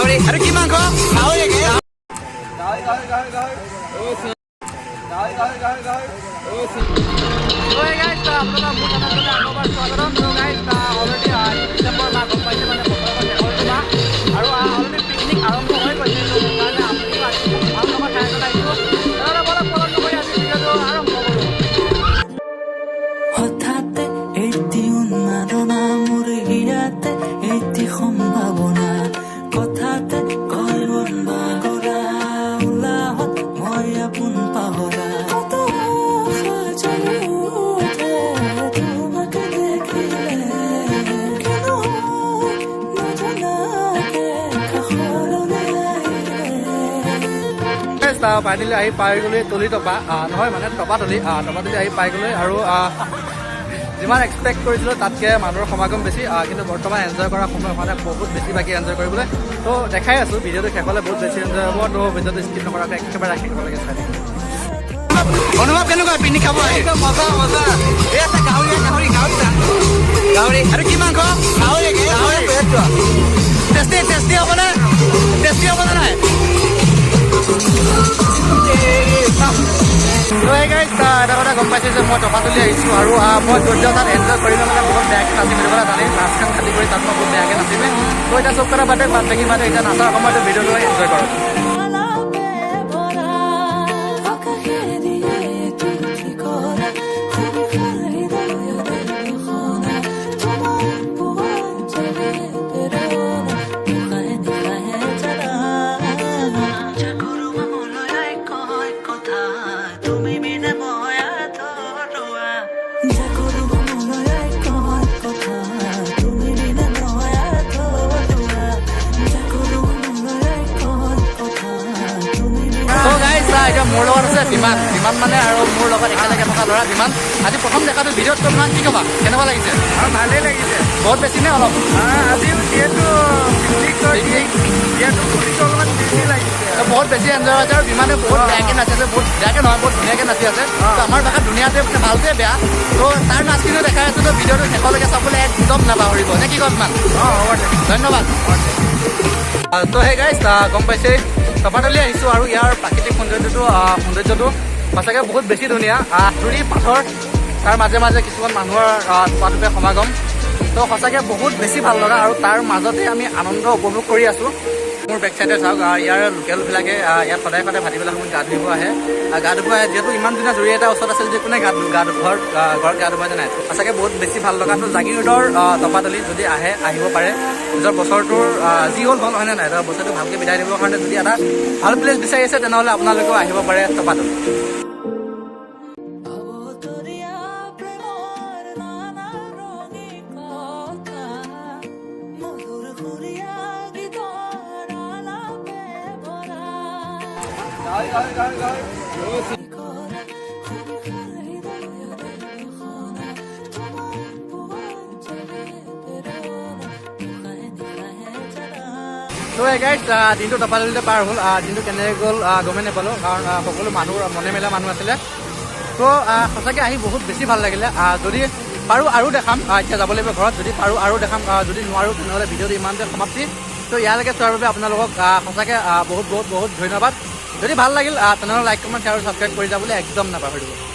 গাহৰি আৰু কি মাংস গাহৰি আৰু অলৰেডি পিকনিক আৰম্ভ হৈ গৈছে সেইকাৰণে ভাল লগা ঠাই এটাত আহিছোঁ আৰম্ভ কৰোঁ। হঠাতে এটি উন্মাদনা মোৰ ইয়াতে এটি সম্ভাৱনা কথাতে কয় বন্ধা কৰা উলাহত মই আপোন পাহৰা কত আশা উঠে তোমাকে দেখিলে কেন নজনাকে কাষৰলৈ আহিলে ফাইনেলি আহি পাই গ'লে তলি টপা নহয় মানে টপাতলি আহি পাই গ'লে আৰু যিমান এক্সপেক্ট কৰিছিলোঁ তাতকৈ মানুহৰ সমাগম বেছি কিন্তু বৰ্তমান এনজয় কৰাৰ সময় মানে বহুত বেছি বাকী এনজয় কৰিবলৈ তো দেখাই আছোঁ ভিডিঅ'টো শেষলৈ বহুত বেছি এনজয় হ'ব তো ভিডিঅ'টো স্কিপ নকৰাকৈ একেবাৰে ৰাখি দিব লাগে চাই অনুভৱ কেনেকুৱা পিকনিক খাব একদম মজা মজা এই আছে গাহৰি আৰু কি মাংস গাহৰি টেষ্টি হ'বনে নাই এটা কথা গম পাইছোঁ যে মই টপাতলি আহিছোঁ আৰু মই য'ত তাত এনজয় কৰিলে মানে বহুত বেয়াকৈ নাচিম বুলি ক'লে জানেই নাচখন খালী কৰি তাত মই বহুত বেয়াকৈ নাচিমে তো এতিয়া চব কথা বাদ থাকি এতিয়া নাচাৰ সময়তে ভিডিঅ'টো এনজয় কৰোঁ। এতিয়া মোৰ লগত আছে বিমান মানে আৰু মোৰ লগত একেলগে থকা ল'ৰা বিমান আজি প্ৰথম দেখাটো ভিডিঅ'ত তোমাক কি ক'বা কেনেকুৱা লাগিছে ভালেই লাগিছে বহুত বেছি নে অলপ আজিও যিহেতু অলপমান বেছি লাগিছে বহুত বেছি এনজয় হৈছে আৰু বিমানে বহুত বেয়াকৈ নাচি আছে বহুত বেয়াকৈ নহয় বহুত ধুনীয়াকৈ নাচি আছে তো আমাৰ ভাষাত ধুনীয়াতে ভালকৈ বেয়া তো তাৰ নাচখিনিও দেখাই আছোঁ তো ভিডিঅ'টো শেষলৈকে চাবলৈ একদম নাপাহৰিব নে কি কয় বিমান হ'ব দে ধন্যবাদ তো সেই গাইজ গম পাইছে টপাতলি আহিছোঁ আৰু ইয়াৰ প্ৰাকৃতিক সৌন্দৰ্যটো সঁচাকৈ বহুত বেছি ধুনীয়া ধূলি পাথৰ তাৰ মাজে মাজে কিছুমান মানুহৰ টুপে সমাগম তো সঁচাকৈ বহুত বেছি ভাল লগা আৰু তাৰ মাজতে আমি আনন্দ উপভোগ কৰি আছোঁ মোৰ বেক চাইডে চাওক ইয়াৰ লোকেলবিলাকে ইয়াত সদায় ভাটিবেলা সময়ত গা ধুব আহে যিহেতু ইমান দিনা জুৰি এটা ওচৰত আছিল যে কোনে ঘৰত গা ধুব নাই সঁচাকৈ বহুত বেছি ভাল লগা তো জাগিৰোডৰ টপাতলি যদি আহিব পাৰে নিজৰ বছৰটোৰ যি হ'ল হয়নে নাই বছৰটো ভালকৈ বিদায় দিবৰ কাৰণে যদি এটা ভাল প্লেচ বিচাৰি আছে তেনেহ'লে আপোনালোকেও আহিব পাৰে টপাতলি তো গাইজ দিনটো টপাতলিতে পাৰ হ'ল দিনটো কেনেকৈ গ'ল গমেই নাপালোঁ কাৰণ সকলো মানুহ মনে মেলা মানুহ আছিলে তো সঁচাকৈ আহি বহুত বেছি ভাল লাগিলে যদি পাৰোঁ আৰু দেখাম এতিয়া যাব লাগিব ঘৰত যদি পাৰোঁ আৰু দেখাম যদি নোৱাৰোঁ তেনেহ'লে ভিডিঅ'টো ইমানতে সমাপ্তি তো ইয়ালৈকে চোৱাৰ বাবে আপোনালোকক সঁচাকৈ বহুত ধন্যবাদ যদি ভাল লাগিল তেনেহ'লে লাইক কমেণ্ট শ্বেয়াৰ আৰু ছাবস্ক্ৰাইব কৰি যাবলৈ একদম নাপাহৰিব।